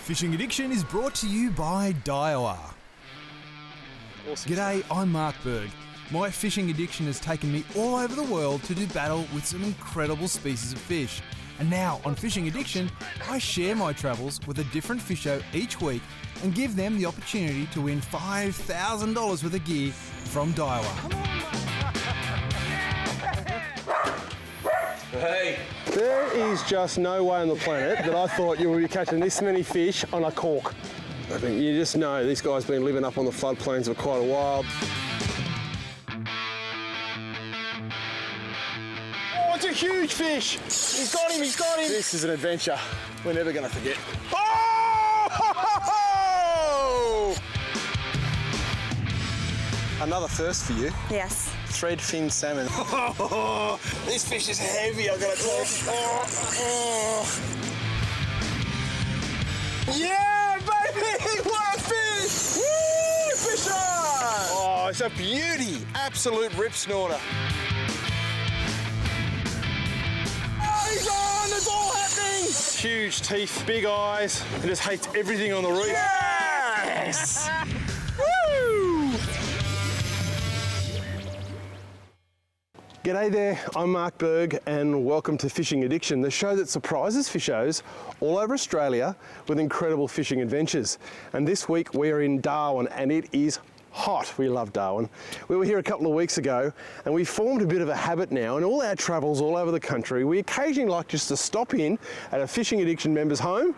Fishing Addiction is brought to you by Daiwa. Awesome. G'day, I'm Mark Berg. My fishing addiction has taken me all over the world to do battle with some incredible species of fish. And now on Fishing Addiction, I share my travels with a different fisher each week and give them the opportunity to win $5,000 worth of gear from Daiwa. Hey! There is just no way on the planet that I thought you would be catching this many fish on a cork. I think you just know this guy's been living up on the floodplains for quite a while. Oh, it's a huge fish! He's got him, he's got him! This is an adventure we're never going to forget. Oh! Another first for you. Yes. Thread fin salmon. Oh, this fish is heavy, I've got to tell you. Yeah, baby! What a fish! Woo! Fish on! Oh, it's a beauty. Absolute rip snorter. Oh, he's on! It's all happening! Huge teeth, big eyes, and just hates everything on the reef. Yes! Woo! G'day there, I'm Mark Berg and welcome to Fishing Addiction, the show that surprises fishers all over Australia with incredible fishing adventures. And this week we're in Darwin and it is hot. We love Darwin. We were here a couple of weeks ago and we formed a bit of a habit now in all our travels all over the country. We occasionally like just to stop in at a Fishing Addiction member's home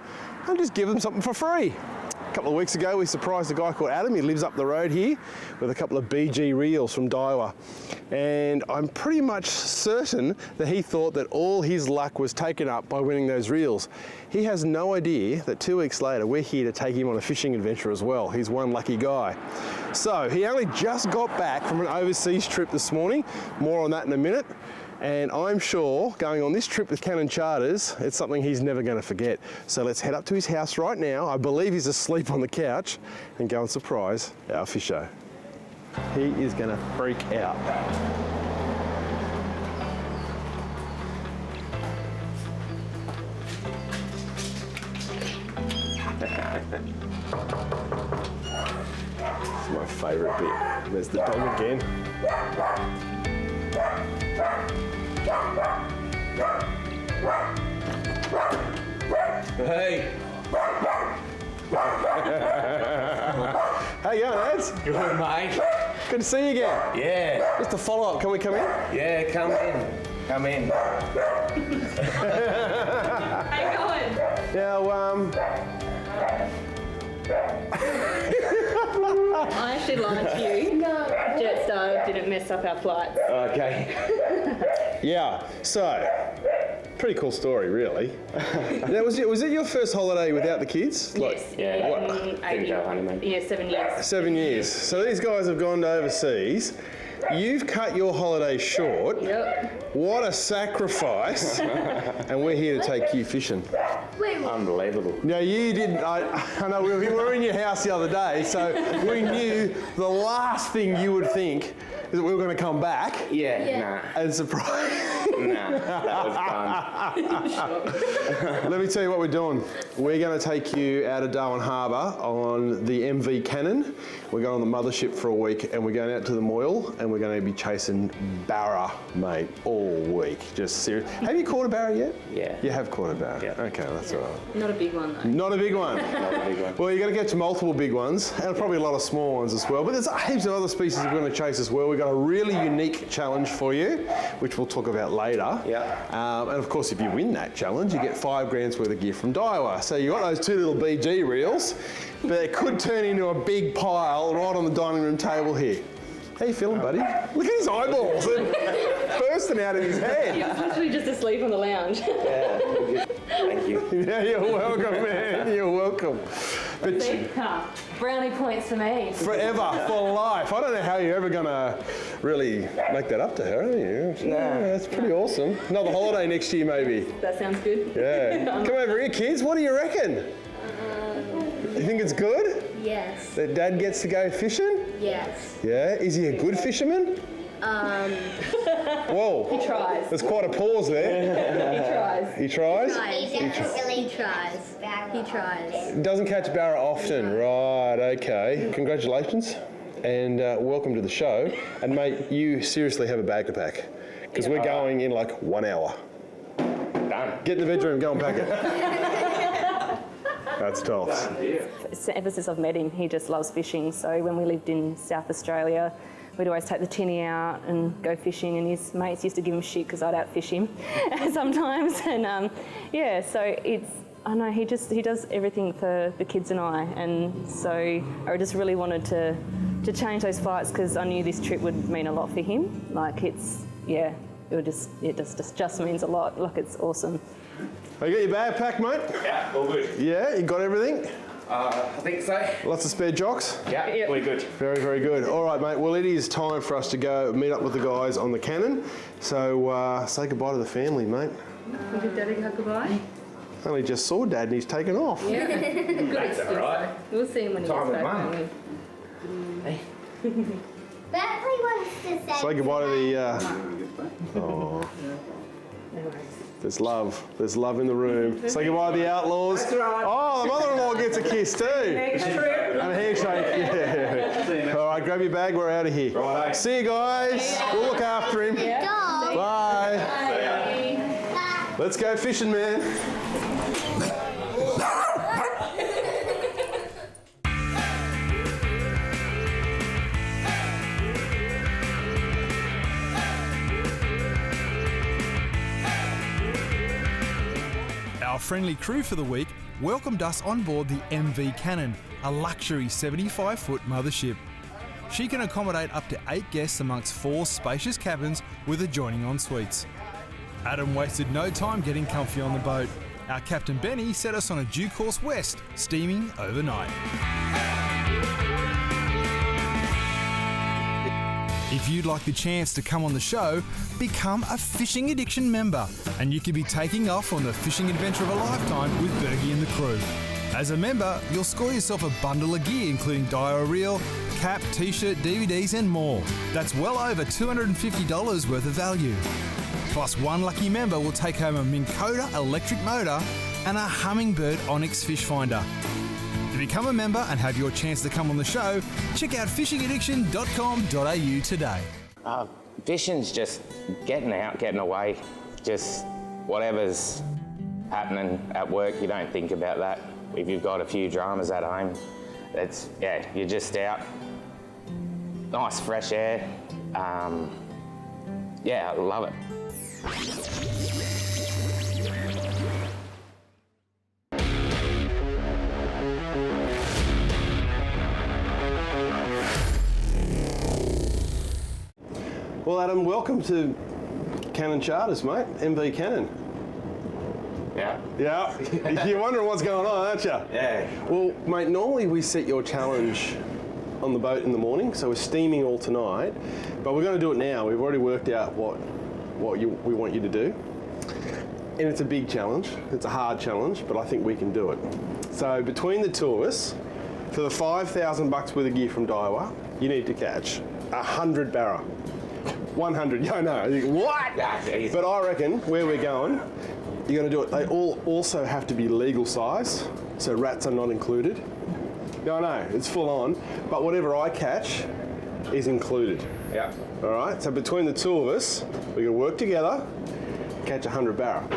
and just give them something for free. A couple of weeks ago we surprised a guy called Adam. He lives up the road here with a couple of BG reels from Daiwa, and I'm pretty much certain that he thought that all his luck was taken up by winning those reels. He has no idea that 2 weeks later we're here to take him on a fishing adventure as well. He's one lucky guy. So he only just got back from an overseas trip this morning. More on that in a minute. And I'm sure going on this trip with Cannon Charters, it's something he's never going to forget. So let's head up to his house right now. I believe he's asleep on the couch, and go and surprise our fisher. He is going to freak out. It's my favourite bit. There's the dog again. Hey! How you going, lads? Good, mate. Good to see you again. Yeah. Just a follow-up, can we come in? Yeah, come in. Come in. How you going? Now, I actually lied to you. Jetstar didn't mess up our flights. Okay. yeah, so, pretty cool story, really. Now, was it your first holiday without the kids? Yes. Yeah. What? Didn't go honeymoon. Yeah, 7 years. 7 years. So these guys have gone overseas. You've cut your holiday short. Yep. What a sacrifice. And we're here to take you fishing. Unbelievable. No, you didn't. I know we were in your house the other day, so we knew the last thing you would think is that we were going to come back. Yeah. And surprise. Nah, that was done. Let me tell you what we're doing. We're going to take you out of Darwin Harbour on the MV Cannon. We're going on the mothership for a week and we're going out to the Moyle and we're going to be chasing barra, mate, all week. Just serious. Have you caught a barra yet? Yeah. You have caught a barra? Yeah. Okay, that's all right. Not a big one though. Not a big one. Not a big one. Well, you're going to catch multiple big ones and probably a lot of small ones as well. But there's heaps of other species we're going to chase as well. We've got a really unique challenge for you, which we'll talk about later. Yeah. And of course, if you win that challenge, you get $5,000 worth of gear from Daiwa. So you got those two little BG reels, but it could turn into a big pile right on the dining room table here. How you feeling, buddy? Look at his eyeballs bursting out of his head. He was literally just asleep on the lounge. Yeah, good. Thank you. Yeah, you're welcome, man. You're welcome. But Brownie points for me. forever, for life. I don't know how you're ever going to really make that up to her, are you? Nah. That's pretty awesome. Another holiday next year, maybe. That sounds good. Yeah. Come over here, kids. What do you reckon? You think it's good? Yes. That Dad gets to go fishing? Yes. Yeah. Is he a good fisherman? Whoa. He tries. There's quite a pause there. He tries. He tries? He tries. He tries. Doesn't catch barra often. Right, okay. Congratulations and welcome to the show. And mate, you seriously have a bag to pack because we're going in like 1 hour. Done. Get in the bedroom, go and pack it. That's tough. Ever since I've met him, he just loves fishing. So when we lived in South Australia, we'd always take the tinny out and go fishing, and his mates used to give him shit because I'd outfish him sometimes. And yeah, so I know he does everything for the kids and I, and so I just really wanted to change those flights because I knew this trip would mean a lot for him. Like it just means a lot. Like it's awesome. You got your bag packed, mate? Yeah, all good. Yeah, you got everything? I think so. Lots of spare jocks? Yeah, we're good. Very, very good. All right, mate. Well, it is time for us to go meet up with the guys on the Cannon. So say goodbye to the family, mate. Did Daddy go goodbye? Only just saw Dad and he's taken off. Yeah. That's all right. We'll see him when he Time gets with back. Mum. won't we? Hey. Berkeley wants to say. Say goodbye to the... Oh. There's love. There's love in the room. Say goodbye to the outlaws. That's right. Oh, the mother-in-law gets a kiss too. Next trip. And a handshake. Yeah. All right, grab your bag. We're out of here. Righto. See you guys. We'll look after him. Dog. Bye. Let's go fishing, man. Our friendly crew for the week welcomed us on board the MV Cannon, a luxury 75-foot mothership. She can accommodate up to 8 guests amongst 4 spacious cabins with adjoining en-suites. Adam wasted no time getting comfy on the boat. Our captain Benny set us on a due course west, steaming overnight. If you'd like the chance to come on the show, become a Fishing Addiction member and you could be taking off on the fishing adventure of a lifetime with Bergie and the crew. As a member, you'll score yourself a bundle of gear including dial reel, cap, t-shirt, DVDs and more. That's well over $250 worth of value. Plus one lucky member will take home a Minn Kota electric motor and a Humminbird Onyx fish finder. To become a member and have your chance to come on the show, check out fishingaddiction.com.au today. Fishing's just getting out, getting away. Just whatever's happening at work, you don't think about that. If you've got a few dramas at home, you're just out. Nice fresh air. I love it. Well, Adam, welcome to Cannon Charters, mate. MV Cannon. Yeah. Yeah. You're wondering what's going on, aren't you? Yeah. Well, mate, normally we set your challenge on the boat in the morning, so we're steaming all tonight, but we're going to do it now. We've already worked out what we want you to do. And it's a big challenge. It's a hard challenge, but I think we can do it. So between the two of us, for the $5,000 worth of gear from Daiwa, you need to catch 100 barra. 100, yeah, I know. What? That's easy. But I reckon where we're going, you're going to do it. They all also have to be legal size, so rats are not included. No, it's full on, but whatever I catch is included. Yeah. All right, so between the two of us, we're going to work together, catch 100 barra.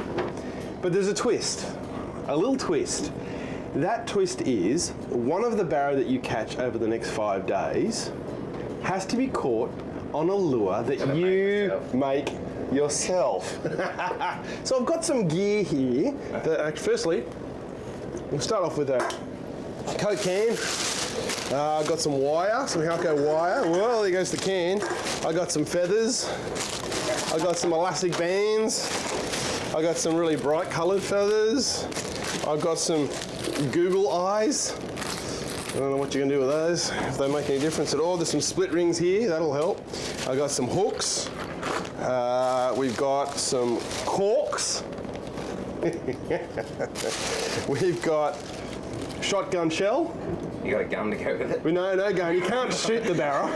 But there's a twist, a little twist. That twist is one of the barra that you catch over the next 5 days has to be caught on a lure that you make yourself. So I've got some gear here. Firstly, we'll start off with a Coke can. I've got some wire, some Halco wire. Well, there goes the can. I got some feathers. I got some elastic bands. I got some really bright coloured feathers. I've got some Google eyes. I don't know what you're going to do with those, if they make any difference at all. There's some split rings here, that'll help. I got some hooks. We've got some corks. We've got shotgun shell. You got a gun to go with it? No gun. You can't shoot the barra.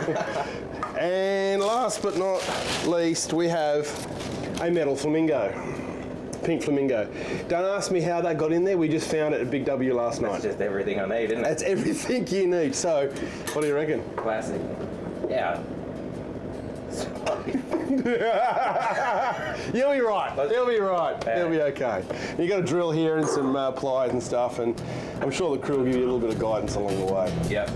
And last but not least, we have a metal flamingo. Pink flamingo. Don't ask me how that got in there. We just found it at Big W last night. That's just everything I need, isn't it? That's everything you need. So, what do you reckon? Classic. Yeah. You'll be right. You'll be right. Yeah. You'll be okay. You got a drill here and some pliers and stuff, and I'm sure the crew will give you a little bit of guidance along the way. Yep.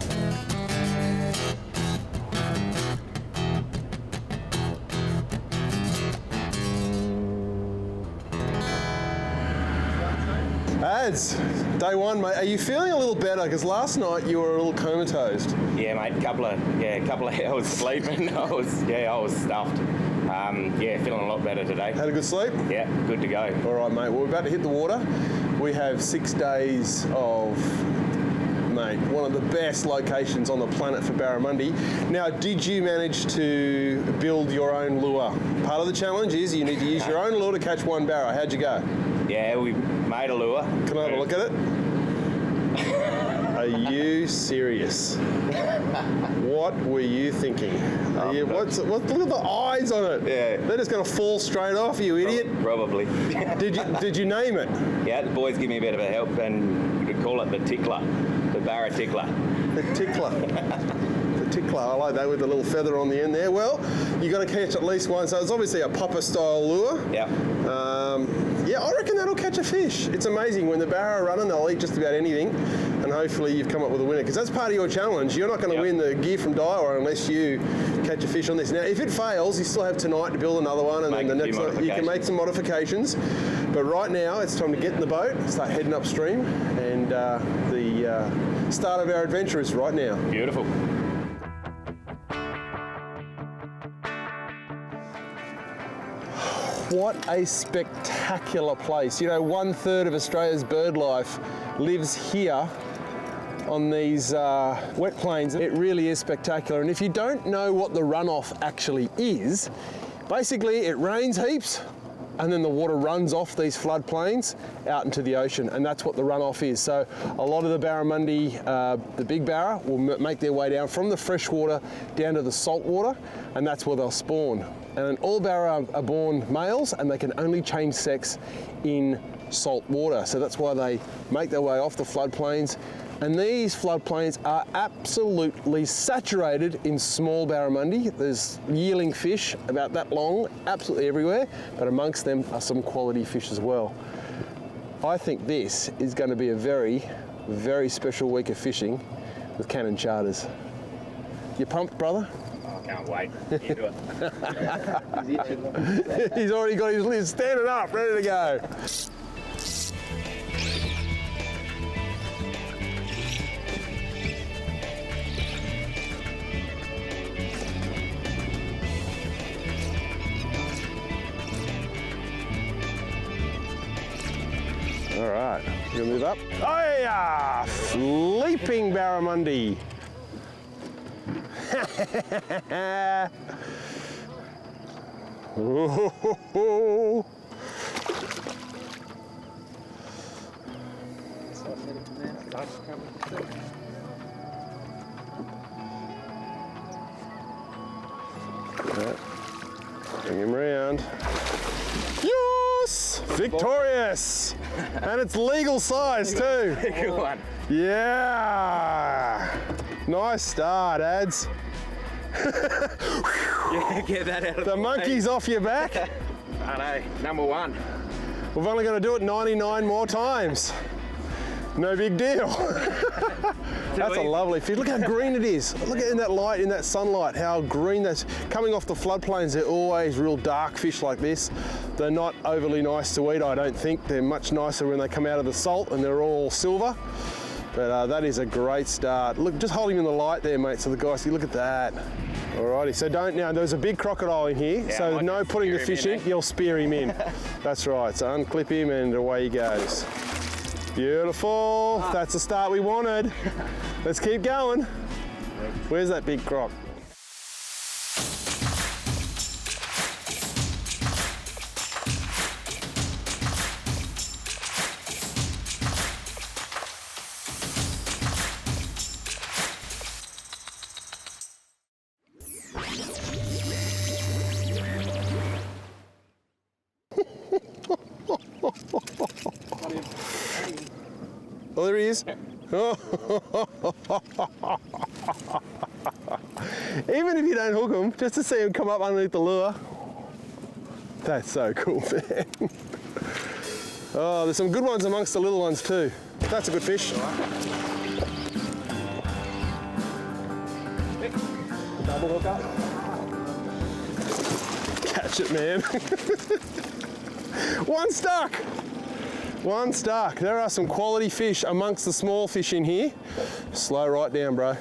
Ads, day one, mate. Are you feeling a little better? Because last night you were a little comatose. Yeah, mate. Couple of hours sleeping. I was stuffed. Feeling a lot better today. Had a good sleep? Yeah, good to go. All right, mate. Well, we're about to hit the water. We have 6 days of, mate, one of the best locations on the planet for barramundi. Now, did you manage to build your own lure? Part of the challenge is you need to use your own lure to catch one barra. How'd you go? Yeah, we made a lure. Can I have a look at it? Are you serious? What were you thinking? Look at the eyes on it. Yeah. They're just going to fall straight off, you idiot. Probably. Did you name it? Yeah, the boys give me a bit of a help, and we could call it the tickler, the barra tickler. The tickler. The tickler. I like that with the little feather on the end there. Well, you got to catch at least one. So it's obviously a popper style lure. Yeah. I reckon that'll catch a fish. It's amazing when the barra are running, they'll eat just about anything, and hopefully you've come up with a winner because that's part of your challenge. You're not going to win the gear from Darwin unless you catch a fish on this. Now, if it fails, you still have tonight to build another one, and then the next one you can make some modifications. But right now, it's time to get in the boat, start heading upstream, and the start of our adventure is right now. Beautiful. What a spectacular place. You know, 1/3 of Australia's bird life lives here on these wet plains. It really is spectacular. And if you don't know what the runoff actually is, basically it rains heaps and then the water runs off these floodplains out into the ocean, and that's what the runoff is. So a lot of the barramundi, the big barra, will make their way down from the freshwater down to the saltwater, and that's where they'll spawn. And all barra are born males, and they can only change sex in salt water. So that's why they make their way off the floodplains. And these floodplains are absolutely saturated in small barramundi. There's yearling fish about that long, absolutely everywhere, but amongst them are some quality fish as well. I think this is going to be a very, very special week of fishing with Cannon Charters. You pumped, brother? I can't wait. Into it. He's already got his lid standing up, ready to go. All right, you gonna move up? Oh yeah, sleeping barramundi. Ooh. Bring him round. Yes! Victorious! And it's legal size too. Good one. Yeah! Nice start, Ads. Yeah, get that out of The monkey's off your back. I know, number one. We're only going to do it 99 more times. No big deal. That's a lovely fish. Look how green it is. Look at in that light, in that sunlight, how green that's coming off the floodplains. They're always real dark fish like this. They're not overly nice to eat, I don't think. They're much nicer when they come out of the salt and they're all silver. But that is a great start. Look, just hold him in the light there, mate, so the guys see, look at that. Alrighty, so now there's a big crocodile in here, Yeah, so no putting the fish in, you'll spear him in. That's right, so unclip him and away he goes. Beautiful, that's the start we wanted. Let's keep going. Where's that big croc? Oh, there he is. Oh. Even if you don't hook them, just to see him come up underneath the lure. That's so cool, man. Oh, there's some good ones amongst the little ones too. That's a good fish. Double hook up. Catch it, man. One stuck. One stuck. There are some quality fish amongst the small fish in here. Slow right down, bro.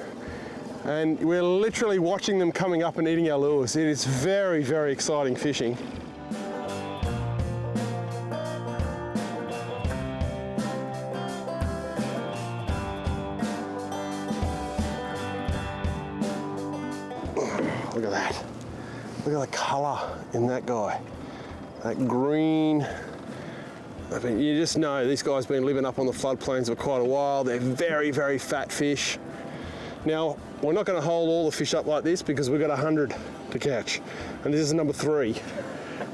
And we're literally watching them coming up and eating our lures. It is very, very exciting fishing. Look at that. Look at the colour in that guy. That green. I mean, you just know this guy's been living up on the floodplains for quite a while. They're very, very fat fish. Now, we're not going to hold all the fish up like this because we've got 100 to catch. And this is number 3.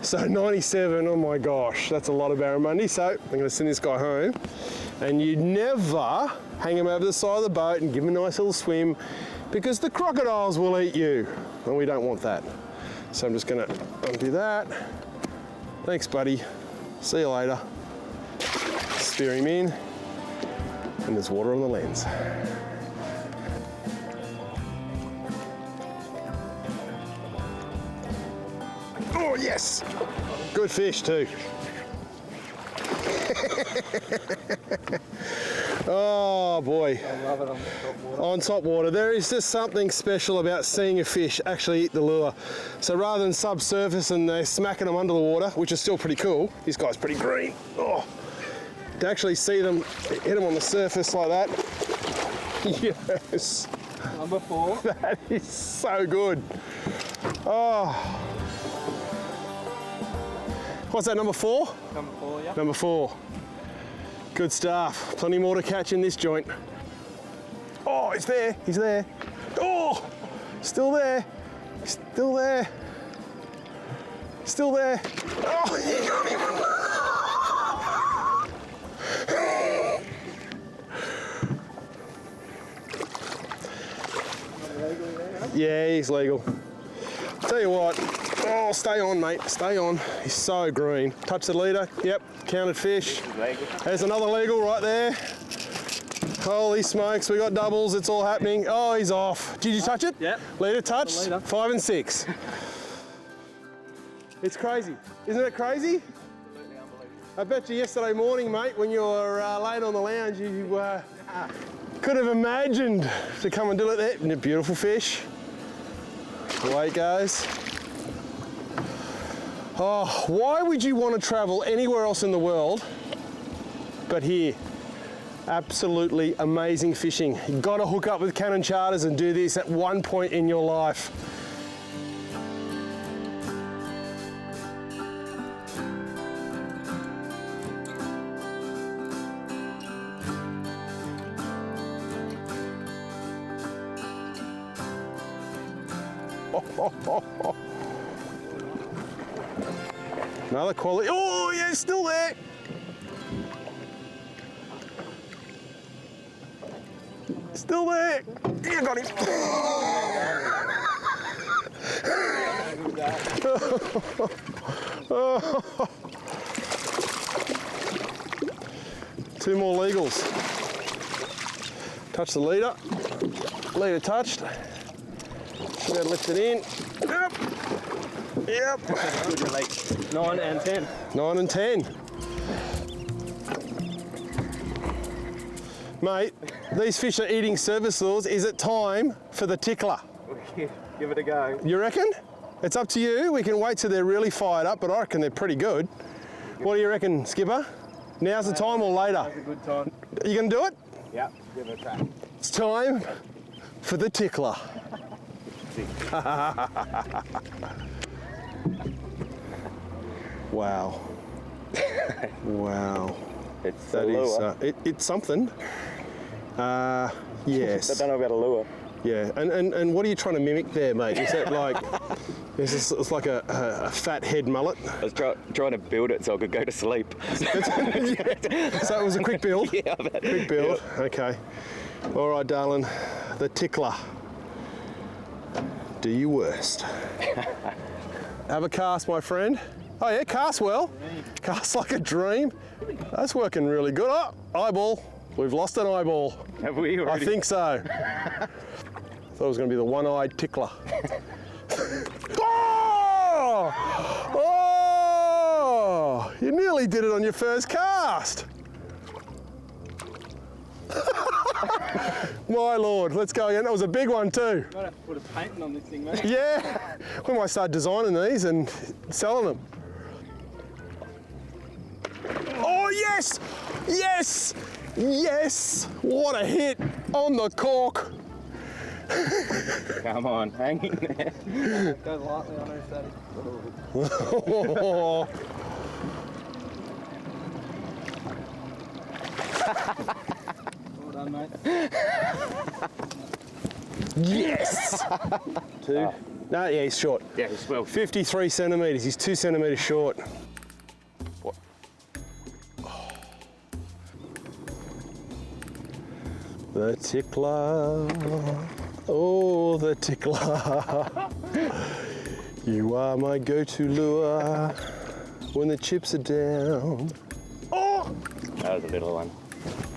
So 97, oh my gosh, that's a lot of barramundi. So I'm going to send this guy home. And you never hang him over the side of the boat and give him a nice little swim because the crocodiles will eat you. And we don't want that. So I'm just going to undo that. Thanks, buddy. See you later. Steer him in. And there's water on the lens. Oh, yes. Good fish too. Oh boy. I love it on top water. On top water, there is just something special about seeing a fish actually eat the lure. So rather than subsurface and they're smacking them under the water, which is still pretty cool, this guy's pretty green. Oh, to actually see them hit them on the surface like that, yes. Number 4. That is so good. Oh. What's that, number 4? Number 4, yeah. Number 4. Good stuff. Plenty more to catch in this joint. Oh, he's there. He's there. Oh, still there. Still there. Still there. Oh, you got him. Yeah, he's legal. Tell you what. Oh, stay on, mate. Stay on. He's so green. Touch the leader. Yep, counted fish. There's another legal right there. Holy smokes, we got doubles. It's all happening. Oh, he's off. Did you touch it? Yep. Leader touched. Leader. 5 and 6. It's crazy. Isn't it crazy? I bet you yesterday morning, mate, when you were laying on the lounge, you could have imagined to come and do it there. Isn't it beautiful fish? Away it goes. Oh, why would you want to travel anywhere else in the world but here? Absolutely amazing fishing. You've got to hook up with Cannon Charters and do this at one point in your life. Another quality. Oh, yeah, it's still there. Still there. Yeah, got him. Two more legals. Touch the leader. Leader touched. Should have lifted in. Yep. Yep. Good release. 9 and 10. 9 and 10. Mate, these fish are eating service lures. Is it time for the tickler? Give it a go. You reckon? It's up to you. We can wait till they're really fired up, but I reckon they're pretty good. What do you reckon, Skipper? Now's the time or later? Now's a good time. Are you going to do it? Yeah, give it a crack. It's time for the tickler. Wow. Wow. It's That a is, lure. it's something. Yes. I don't know about a lure. Yeah, and what are you trying to mimic there, mate? Is that like It's like a fat head mullet. I was trying to build it so I could go to sleep. So it was a quick build? Yeah, I bet. Quick build, okay. All right, darling, the tickler. Do your worst. Have a cast, my friend. Oh yeah, cast well. Cast like a dream. That's working really good. Oh, eyeball. We've lost an eyeball. Have we already? I think so. Thought it was going to be the one-eyed tickler. Oh! Oh! You nearly did it on your first cast. My lord, let's go again. That was a big one too. Might have to put a painting on this thing, mate. Yeah, we might start designing these and selling them. Oh yes, yes, yes! What a hit on the cork. Come on, hang in there. Go lightly on her, Sadie. Oh. Well done, mate. Yes! Two. No, yeah, he's short. Yeah, it's well. 53 centimetres. He's 2 centimetres short. What? The tickler. Oh, the tickler. You are my go-to lure when the chips are down. Oh! That was a little one.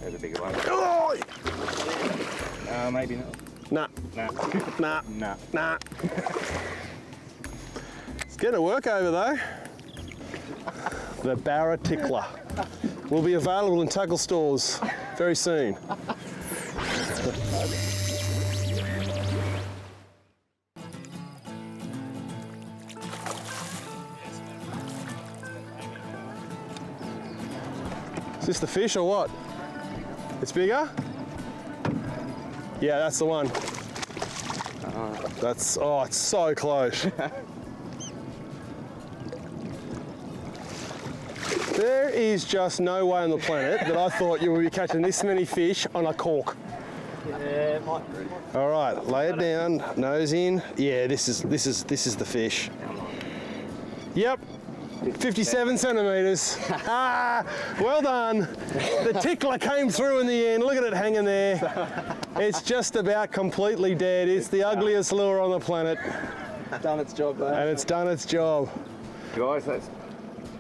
There's a bigger one. Oh! Maybe not. Nah. Nah. Nah. Nah. Nah. It's getting to work over though. The Barra Tickler will be available in tackle stores very soon. Is this the fish or what? It's bigger? Yeah, that's the one. That's, oh, it's so close. There is just no way on the planet that I thought you would be catching this many fish on a cork. Yeah, might. All right, lay it down, nose in. Yeah, this is the fish. Yep, 57 centimetres. Ah, well done. The tickler came through in the end. Look at it hanging there. It's just about completely dead. It's the ugliest lure on the planet. Done its job, though. And it's done its job. Guys, that's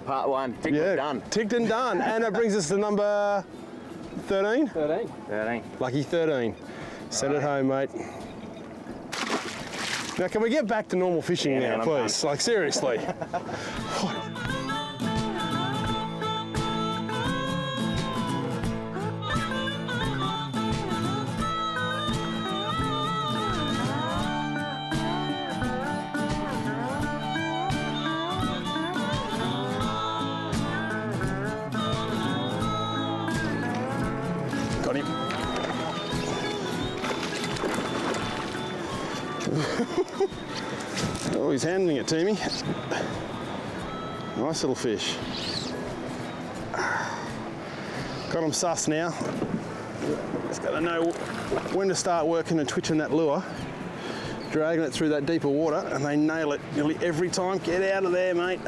part one. Ticked and done. Ticked and done. And it brings us to number 13. 13. 13. Lucky 13. Send it home, mate. Now, can we get back to normal fishing now, man, please? Like, seriously. Got him. Oh, he's handing it to me. Nice little fish. Got him sus now. Just got to know when to start working and twitching that lure. Dragging it through that deeper water, and they nail it nearly every time. Get out of there, mate.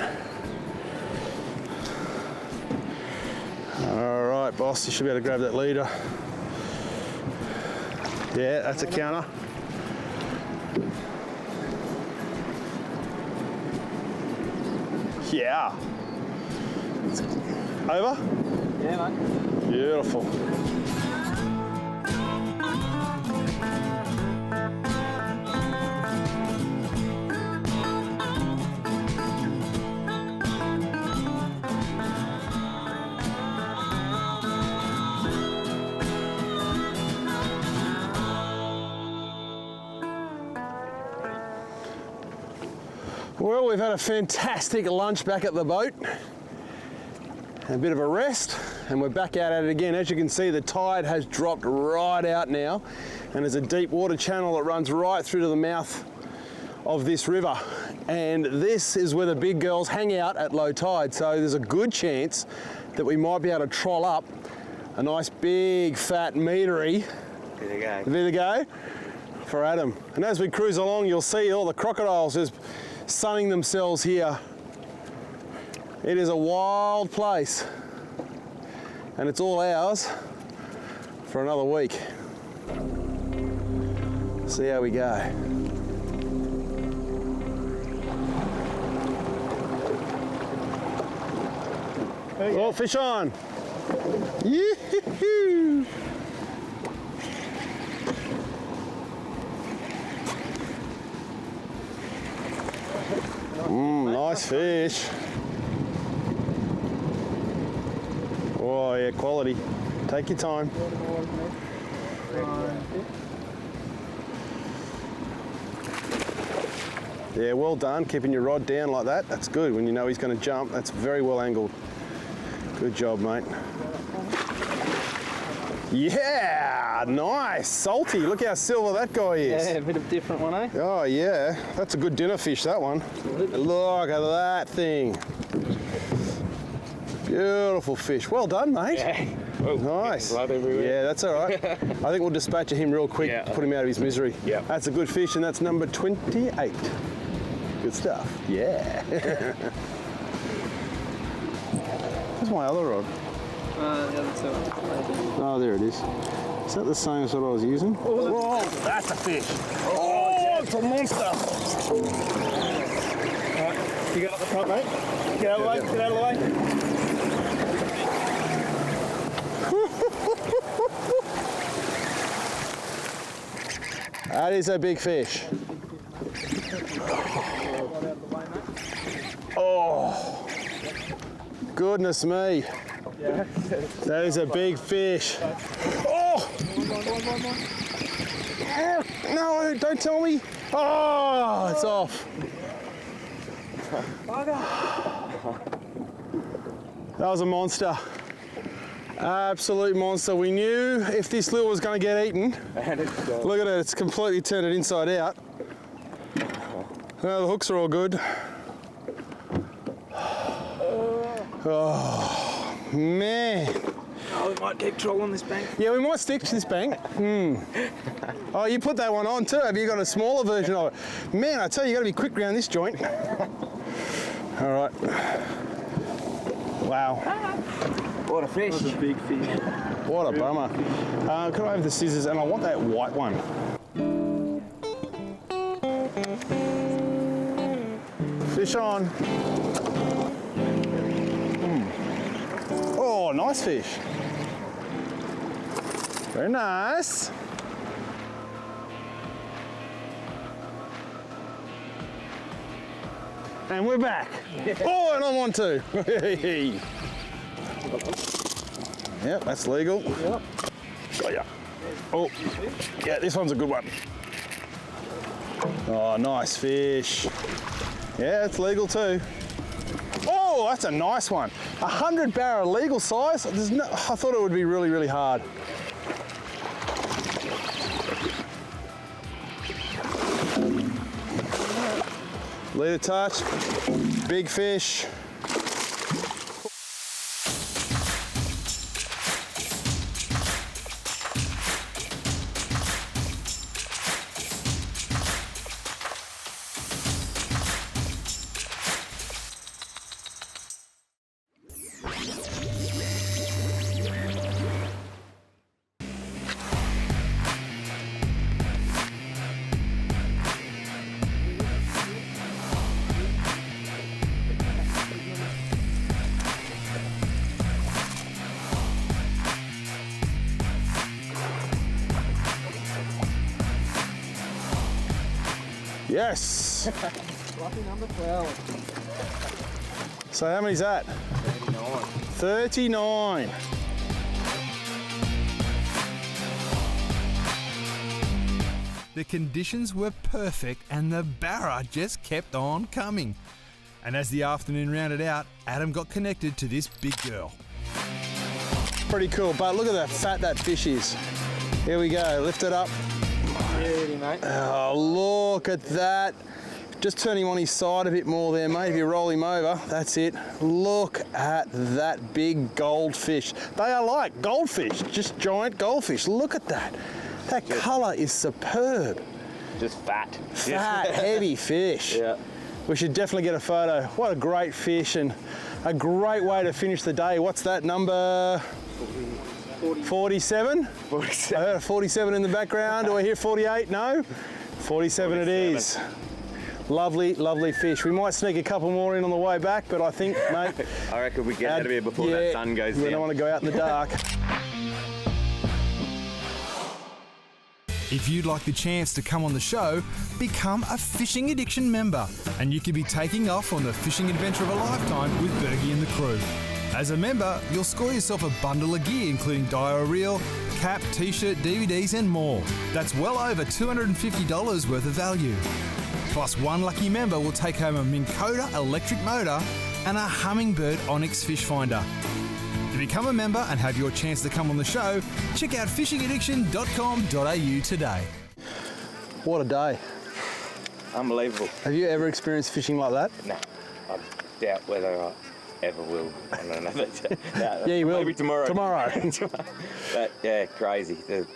All right, boss, you should be able to grab that leader. Yeah, that's a counter. Yeah. Over? Yeah, mate. Beautiful. Well, we've had a fantastic lunch back at the boat. A bit of a rest, and we're back out at it again. As you can see, the tide has dropped right out now, and there's a deep water channel that runs right through to the mouth of this river. And this is where the big girls hang out at low tide, so there's a good chance that we might be able to troll up a nice big fat meatery. There you go. There you go, for Adam. And as we cruise along, you'll see all the crocodiles. sunning themselves here. It is a wild place, and it's all ours for another week. See how we go. Oh, fish on! Yee-hoo-hoo. Nice fish. Oh yeah, quality. Take your time. Yeah, well done, keeping your rod down like that. That's good when you know he's going to jump. That's very well angled. Good job, mate. Yeah, nice, salty. Look how silver that guy is. Yeah, a bit of different one, eh? Oh yeah, that's a good dinner fish, that one. Look at that thing. Beautiful fish. Well done, mate. Yeah. Oh, nice. Blood everywhere. Yeah, that's all right. I think we'll dispatch him real quick, Yeah. put him out of his misery. Yeah. That's a good fish, and that's number 28. Good stuff. Yeah. Where's my other rod? The other two. Oh, there it is. Is that the same as what I was using? Whoa, that's a fish. Oh, it's a monster. Alright, you go up the front, mate. Get out of the way, get out of the way. That is a big fish. Oh, goodness me. That is a big fish. Oh! No, don't tell me. Oh, it's off. That was a monster. Absolute monster. We knew if this lure was going to get eaten. Look at it, it's completely turned it inside out. Oh, the hooks are all good. Oh, man. Oh, we might keep trolling this bank. Yeah, we might stick to this bank. Oh, you put that one on too. Have you got a smaller version of it? Man, I tell you, you got to be quick around this joint. All right. Wow. What a fish. That was a big fish. What a bummer. Could I have the scissors? And I want that white one. Fish on. Oh, nice fish. Very nice. And we're back. Oh, and I'm on too. Yep, that's legal. Yep. Got ya. Oh, yeah, this one's a good one. Oh, nice fish. Yeah, it's legal too. Oh, that's a nice one. 100 barra legal size. I thought it would be really, really hard. Leader touch, big fish. Yes. Lucky number 12. So how many's that? 39. 39. The conditions were perfect and the barra just kept on coming. And as the afternoon rounded out, Adam got connected to this big girl. Pretty cool, but look at how fat that fish is. Here we go, lift it up. Beauty, mate. Oh, look at that. Just turn him on his side a bit more there, mate. If you roll him over, that's it. Look at that big goldfish. They are like goldfish, just giant goldfish. Look at that. That colour is superb. Just fat. Fat, heavy fish. Yeah. We should definitely get a photo. What a great fish and a great way to finish the day. What's that, number 47? 47. I heard a 47 in the background. Do I hear 48? No? 47 it is. Lovely, lovely fish. We might sneak a couple more in on the way back, but I think, mate... I reckon we get out of here before that sun goes down. We don't want to go out in the dark. If you'd like the chance to come on the show, become a Fishing Addiction member, and you could be taking off on the fishing adventure of a lifetime with Bergie and the crew. As a member, you'll score yourself a bundle of gear, including Dio reel, cap, t-shirt, DVDs and more. That's well over $250 worth of value. Plus, one lucky member will take home a Minn Kota electric motor and a Humminbird Onyx fish finder. To become a member and have your chance to come on the show, check out fishingaddiction.com.au today. What a day. Unbelievable. Have you ever experienced fishing like that? No, I doubt whether I ever will. I don't know. No, Yeah, you will. Maybe tomorrow. Tomorrow. But yeah, crazy. The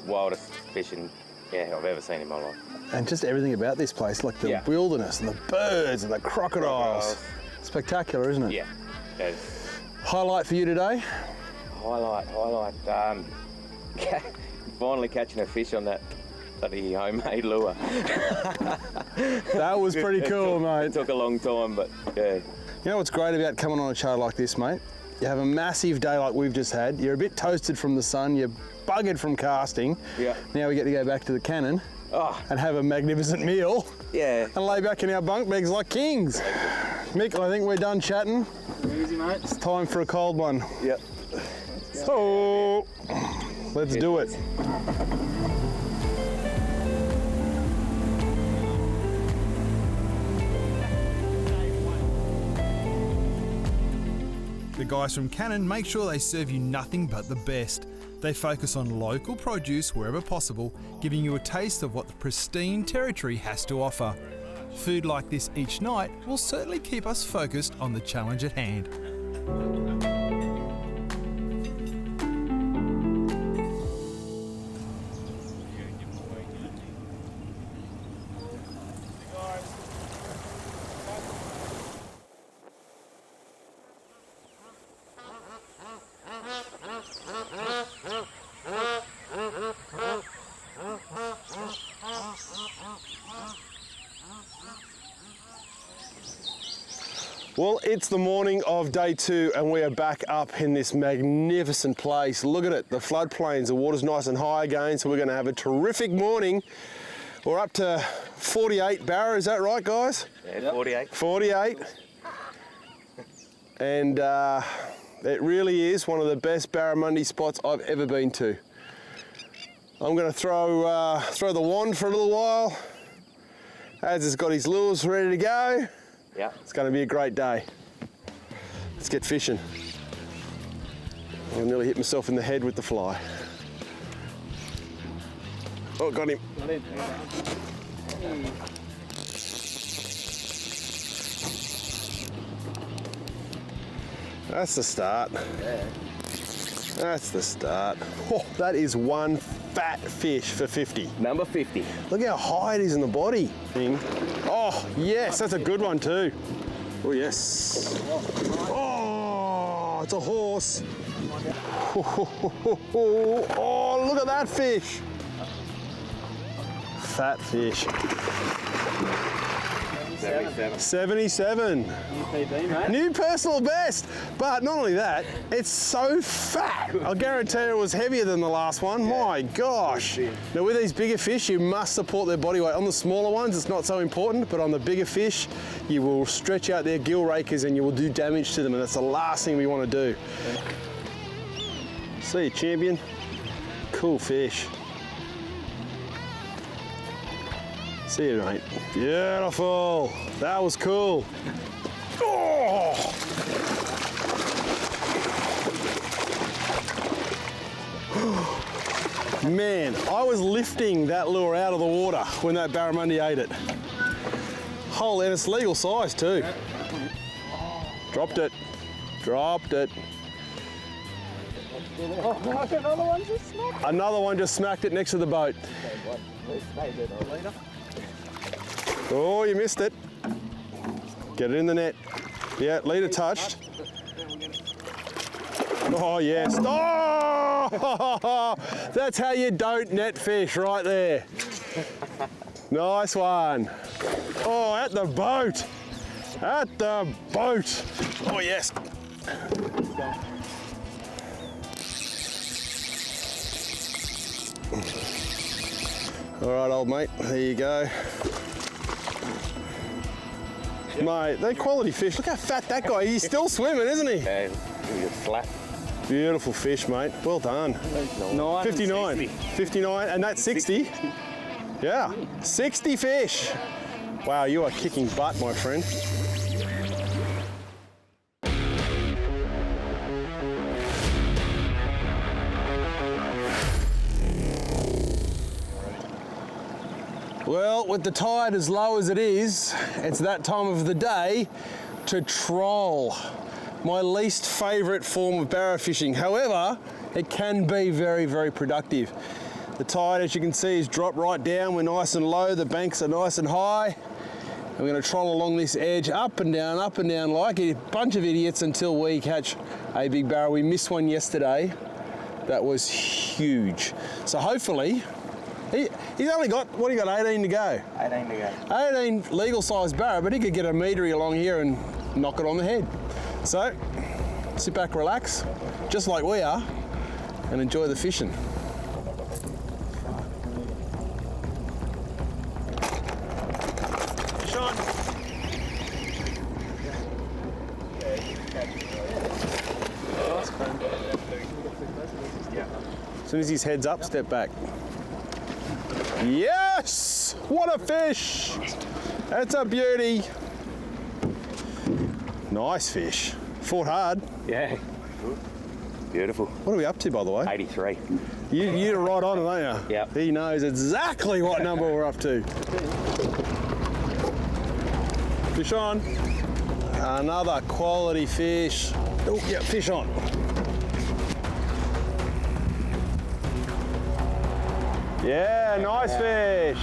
wildest fishing I've ever seen in my life. And just everything about this place, like the wilderness and the birds and the crocodiles. Spectacular, isn't it? Yeah. That is. Highlight for you today? Highlight. Finally catching a fish on that bloody homemade lure. That was pretty cool, mate. It took a long time, but yeah. You know what's great about coming on a show like this, mate? You have a massive day like we've just had. You're a bit toasted from the sun. You're buggered from casting. Yeah. Now we get to go back to the cannon and have a magnificent meal. Yeah. And lay back in our bunk beds like kings. Mick, I think we're done chatting. Easy, mate. It's time for a cold one. Yep. So, let's do it. The guys from Cannon make sure they serve you nothing but the best. They focus on local produce wherever possible, giving you a taste of what the pristine territory has to offer. Food like this each night will certainly keep us focused on the challenge at hand. Well, it's the morning of day 2 and we are back up in this magnificent place. Look at it, the floodplains, the water's nice and high again, so we're going to have a terrific morning. We're up to 48 barra, is that right, guys? Yeah, 48. 48. And it really is one of the best barramundi spots I've ever been to. I'm going to throw the wand for a little while. Az has got his lures ready to go. Yeah. It's going to be a great day. Let's get fishing. I nearly hit myself in the head with the fly. Oh, got him. Got him. That's the start. Yeah. That's the start. Oh, that is one fat fish for 50. Number 50. Look how high it is in the body. Oh, yes, that's a good one too. Oh, yes. Oh, it's a horse. Oh, look at that fish. Fat fish. 77. New PB, mate. New personal best. But not only that, it's so fat. I'll guarantee it was heavier than the last one. Yeah. My gosh. Now with these bigger fish, you must support their body weight. On the smaller ones, it's not so important, but on the bigger fish, you will stretch out their gill rakers and you will do damage to them, and that's the last thing we want to do. See you, champion. Cool fish. See you, mate. Beautiful. That was cool. Oh! Man, I was lifting that lure out of the water when that barramundi ate it. Whole, and it's legal size too. Dropped it. Dropped it. Another one just smacked it next to the boat. Oh, you missed it. Get it in the net. Yeah, leader touched. Oh, yes. Oh! That's how you don't net fish right there. Nice one. Oh, at the boat. At the boat. Oh, yes. All right, old mate, there you go. Mate, they're quality fish. Look how fat that guy is. He's still swimming, isn't he? Yeah, he's flat. Beautiful fish, mate. Well done. 59. 59, and that's 60. Yeah, 60 fish. Wow, you are kicking butt, my friend. Well, with the tide as low as it is, it's that time of the day to troll. My least favourite form of barra fishing. However, it can be very, very productive. The tide, as you can see, has dropped right down. We're nice and low, the banks are nice and high. And we're going to troll along this edge, up and down like a bunch of idiots until we catch a big barra. We missed one yesterday. That was huge. So hopefully, he's only got, what, he got 18 to go? 18 to go. 18 legal sized barra, but he could get a metre along here and knock it on the head. So, sit back, relax, just like we are, and enjoy the fishing. Fish on. As soon as his head's up, step back. Yes! What a fish! That's a beauty. Nice fish. Fought hard. Yeah. Beautiful. What are we up to, by the way? 83. You're right on it, aren't you? Yep. He knows exactly what number we're up to. Fish on. Another quality fish. Oh, yeah, fish on. Yeah, nice fish.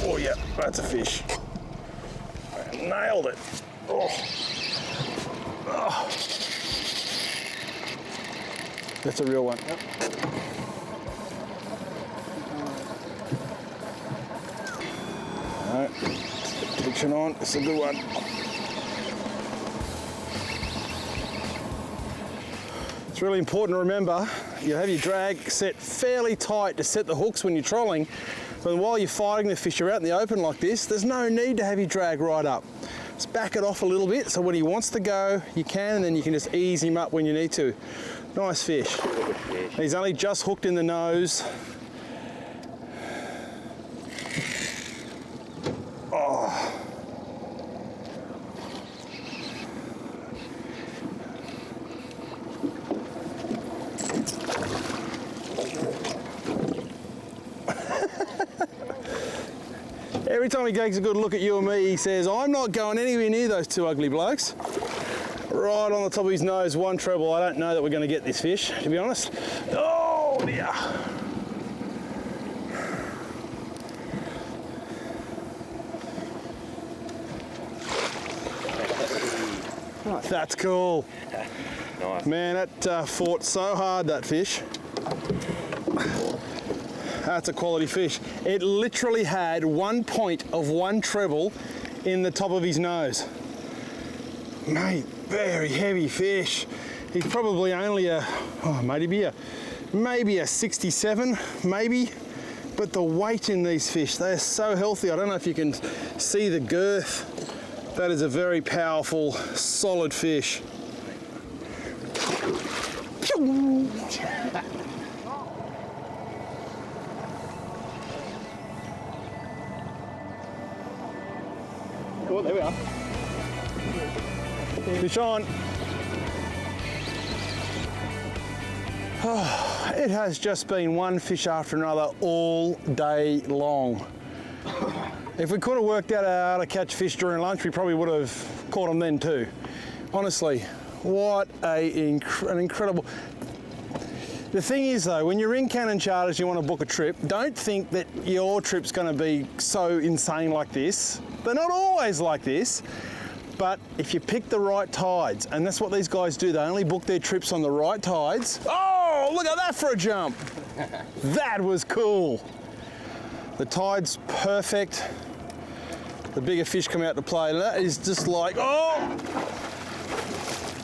Oh, yeah, that's a fish. Nailed it. Oh. Oh. That's a real one. Yep. All right, tension on. It's a good one. It's really important to remember you have your drag set fairly tight to set the hooks when you're trolling. But while you're fighting the fish, you're out in the open like this, there's no need to have your drag right up. Just back it off a little bit, so when he wants to go, you can, and then you can just ease him up when you need to. Nice fish. He's only just hooked in the nose. Oh. Every time he takes a good look at you and me, he says, I'm not going anywhere near those two ugly blokes. Right on the top of his nose, one treble. I don't know that we're going to get this fish, to be honest. Oh, dear. That's cool. Nice. Man, that fought so hard, that fish. That's a quality fish. It literally had 1 point of one treble in the top of his nose. Mate, very heavy fish. He's probably only maybe a 67, maybe. But the weight in these fish, they're so healthy. I don't know if you can see the girth. That is a very powerful, solid fish. Oh, there we are. Fish on. Oh, it has just been one fish after another all day long. If we could have worked out how to catch fish during lunch, we probably would have caught them then too. Honestly, what an incredible... The thing is though, when you're in Cannon Charters, you want to book a trip, don't think that your trip's going to be so insane like this. They're not always like this, but if you pick the right tides, and that's what these guys do, they only book their trips on the right tides. Oh, look at that for a jump. That was cool. The tide's perfect. The bigger fish come out to play. That is just like, oh!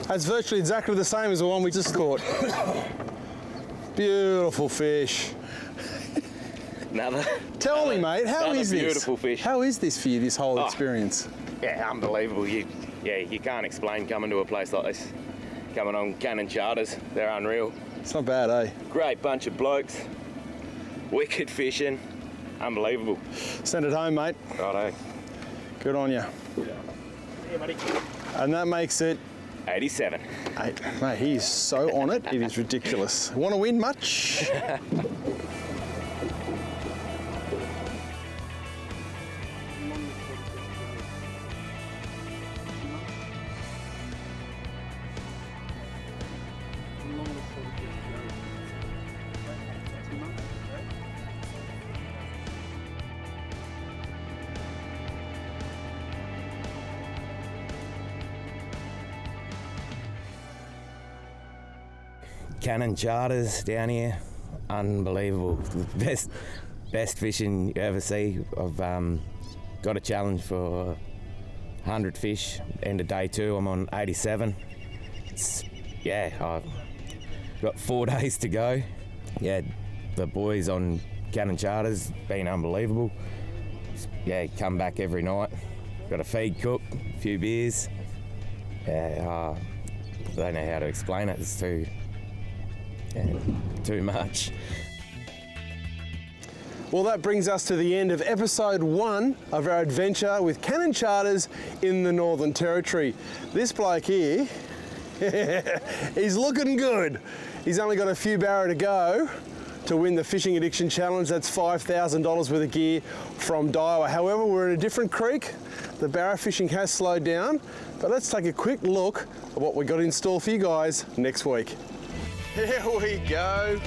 That's virtually exactly the same as the one we just caught. Beautiful fish. Another. Tell me, mate, how is this? Beautiful fish. How is this for you, this whole experience? Yeah, unbelievable. You can't explain coming to a place like this. Coming on Cannon Charters, they're unreal. It's not bad, eh? Great bunch of blokes. Wicked fishing. Unbelievable. Send it home, mate. Righto. Good on you. Yeah, buddy. And that makes it 87. 8. Mate, he is so on it, it is ridiculous. Want to win much? Cannon Charters down here, unbelievable. Best fishing you ever see. I've got a challenge for 100 fish. End of day 2, I'm on 87. I've got 4 days to go. Yeah, the boys on Cannon Charters been unbelievable. Yeah, come back every night. Got a feed cook, a few beers. Yeah, I don't know how to explain it. It's too much. Well, that brings us to the end of episode 1 of our adventure with Cannon Charters in the Northern Territory. This bloke here, he's looking good. He's only got a few barra to go to win the Fishing Addiction Challenge. That's $5,000 worth of gear from Daiwa. However, we're in a different creek. The barra fishing has slowed down, but let's take a quick look at what we got in store for you guys next week. Here we go.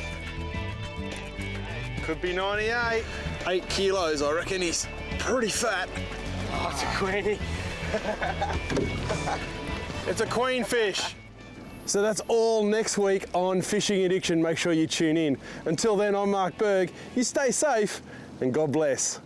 Could be 98. 8 kilos, I reckon. He's pretty fat. Oh, it's a queenie. It's a queen fish. So that's all next week on Fishing Addiction. Make sure you tune in. Until then, I'm Mark Berg. You stay safe and God bless.